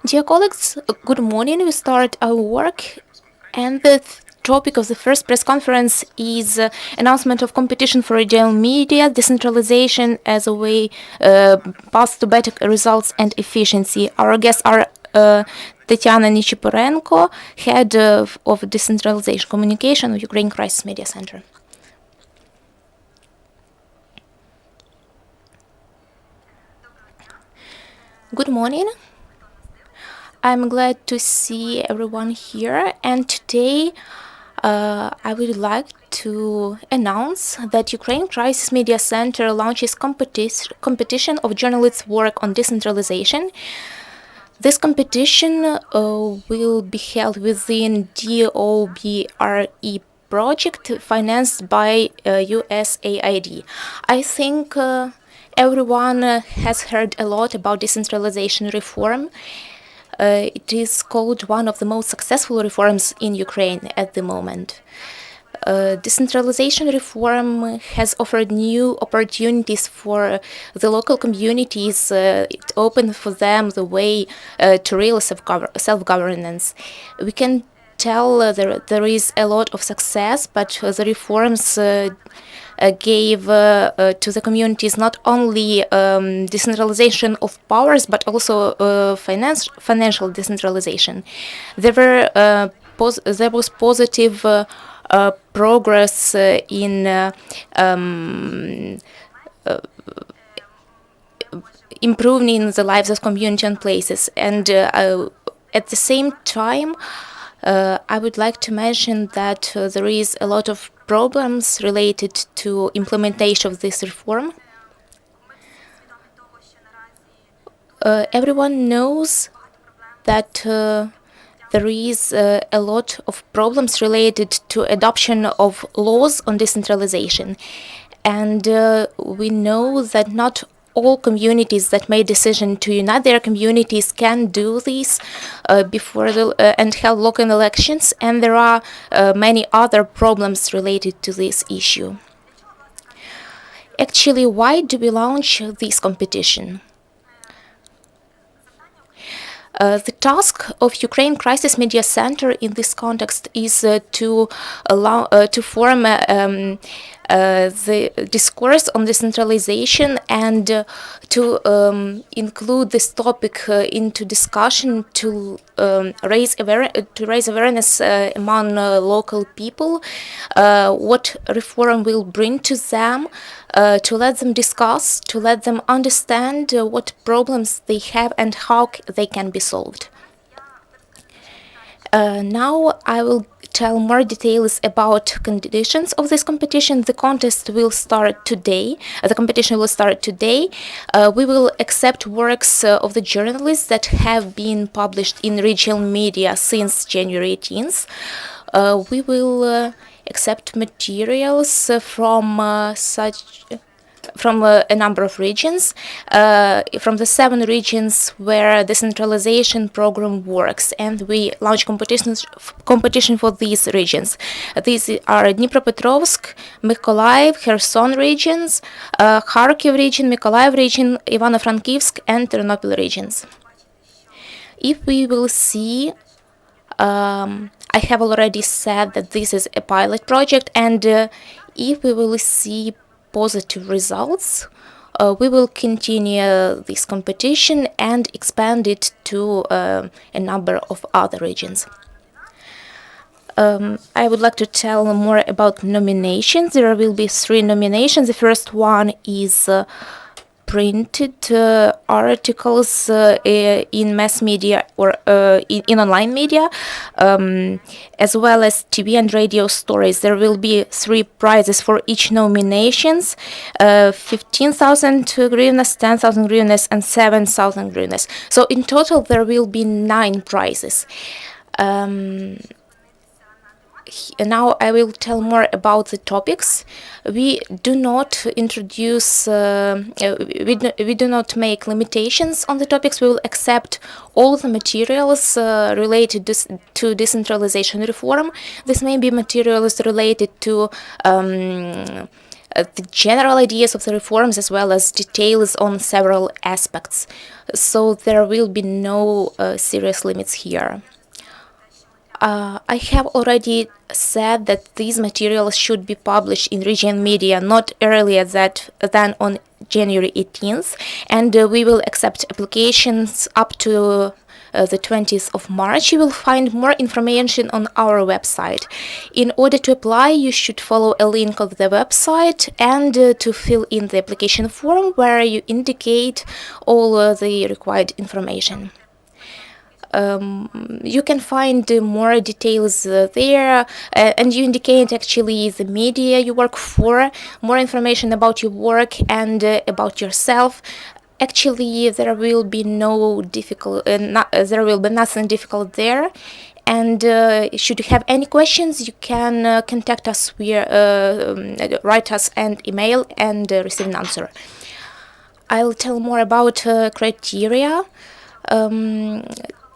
Dear colleagues, good morning. We start our work, and the topic of the first press conference is announcement of competition for regional media, decentralization as a way path to better results and efficiency. Our guests are Tetiana Nychyporenko, head of decentralization communication of Ukraine Crisis Media Center. Good morning. I'm glad to see everyone here, and today I would like to announce that Ukraine Crisis Media Center launches competition of journalists' work on decentralization. This competition will be held within DOBRE project financed by USAID. I think everyone has heard a lot about decentralization reform. It is called one of the most successful reforms in Ukraine at the moment. Decentralization reform has offered new opportunities for the local communities. It opened for them the way to real self-governance. We can tell there is a lot of success, but the reforms gave to the communities not only decentralization of powers, but also financial decentralization. There was positive progress in improving the lives of community and places. And at the same time, I would like to mention that there is a lot of problems related to implementation of this reform. Everyone knows that there is a lot of problems related to adoption of laws on decentralization. And we know that not all communities that made decision to unite their communities can do this before and held local elections, and there are many other problems related to this issue. Actually, why do we launch this competition? The task of Ukraine Crisis Media Center in this context is to form the discourse on decentralization and to include this topic into discussion to raise awareness among local people, what reform will bring to them, to let them discuss, to let them understand what problems they have and how they can be solved. Now I will tell more details about conditions of this competition. The contest will start today. The competition will start today. We will accept works of the journalists that have been published in regional media since January 18th. We will accept materials from a number of regions, from the 7 regions where the decentralization program works, and we launch competition for these regions. These are Dnipropetrovsk, Mykolaiv, Kherson regions, Kharkiv region, Mykolaiv region, Ivano-Frankivsk, and Ternopil regions. If we will see, I have already said that this is a pilot project, and if we will see positive results, we will continue this competition and expand it to a number of other regions. I would like to tell more about nominations. There will be 3 nominations. The first one is printed articles in mass media or in online media, as well as TV and radio stories. There will be 3 prizes for each nominations, 15,000 hryvnias, 10,000 hryvnias, and 7,000 hryvnias. So in total there will be 9 prizes. Now I will tell more about the topics. We do not introduce, we do not make limitations on the topics. We will accept all the materials related to decentralization reform. This may be materials related to the general ideas of the reforms as well as details on several aspects. So there will be no serious limits here. I have already said that these materials should be published in region media not earlier than on January 18th, and we will accept applications up to the 20th of March. You will find more information on our website. In order to apply, you should follow a link of the website and to fill in the application form where you indicate all the required information. You can find more details there, and you indicate actually the media you work for, more information about your work and about yourself. Actually, there will be there will be nothing difficult there. And should you have any questions, you can contact us write us an email and receive an answer. I'll tell more about criteria.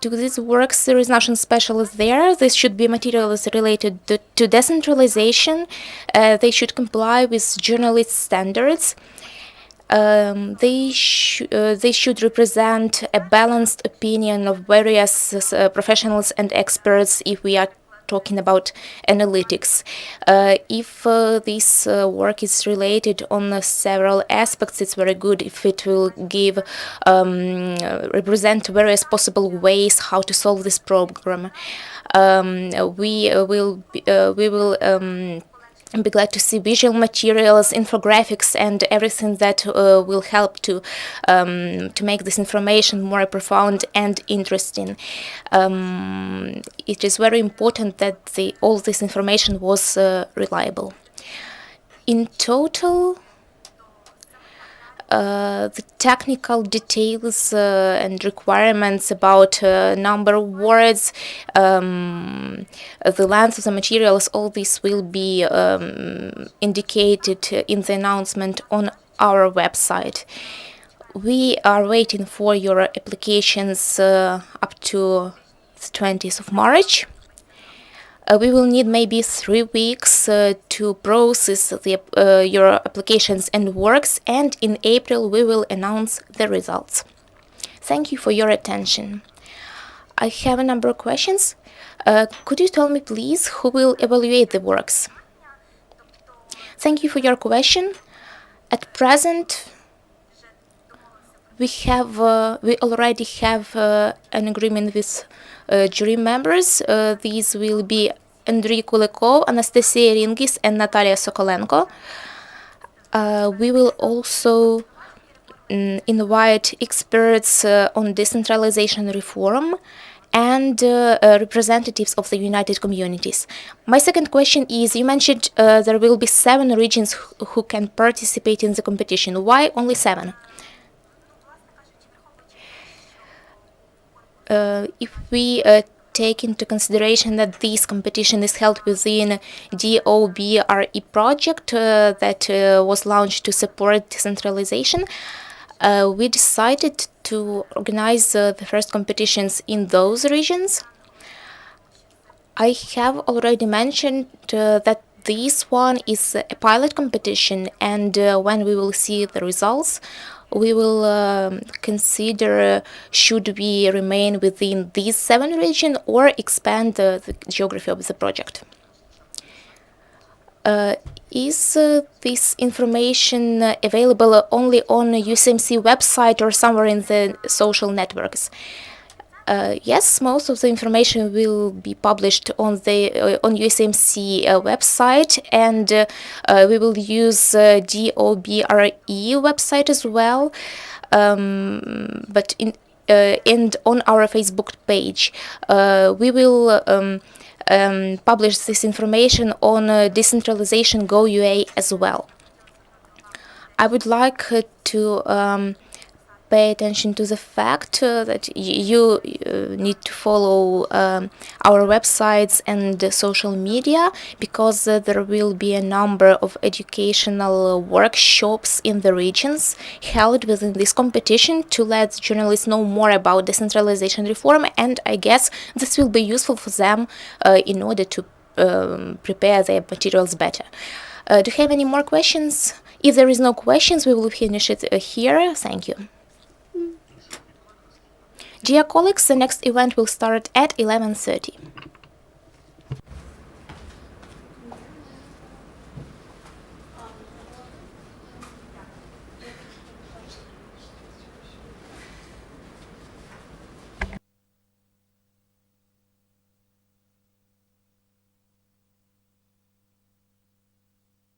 To these works, there is nothing special there. This should be materials related to decentralization. They should comply with journalist standards. They should represent a balanced opinion of various professionals and experts if we are talking about analytics. If this work is related on several aspects, it's very good if it will give represent various possible ways how to solve this problem. We will be glad to see visual materials, infographics, and everything that will help to make this information more profound and interesting. It is very important that all this information was reliable. In total, the technical details and requirements about number of words, the length of the materials, all this will be indicated in the announcement on our website. We are waiting for your applications up to the 20th of March. We will need maybe 3 weeks to process your applications and works, and in April we will announce the results. Thank you for your attention. I have a number of questions. Could you tell me, please, who will evaluate the works? Thank you for your question. At present, we already have an agreement with jury members. These will be Andrei Kulikov, Anastasia Rinhis, and Natalia Sokolenko. We will also invite experts on decentralization reform and representatives of the United Communities. My second question is, you mentioned there will be 7 regions who can participate in the competition. Why only 7? If we take into consideration that this competition is held within DOBRE project that was launched to support decentralization, we decided to organize the first competitions in those regions. I have already mentioned that this one is a pilot competition, and when we will see the results, we will consider should we remain within these 7 regions or expand the geography of the project. Is this information available only on UCMC website or somewhere in the social networks? Yes, most of the information will be published on UCMC website, and we will use DOBRE website as well. But and on our Facebook page, we will publish this information on Decentralization Go UA as well. I would like to pay attention to the fact that you need to follow our websites and social media, because there will be a number of educational workshops in the regions held within this competition to let journalists know more about decentralization reform, and I guess this will be useful for them in order to prepare their materials better. Do you have any more questions? If there is no questions, we will finish it here. Thank you. Dear colleagues, the next event will start at 11:30.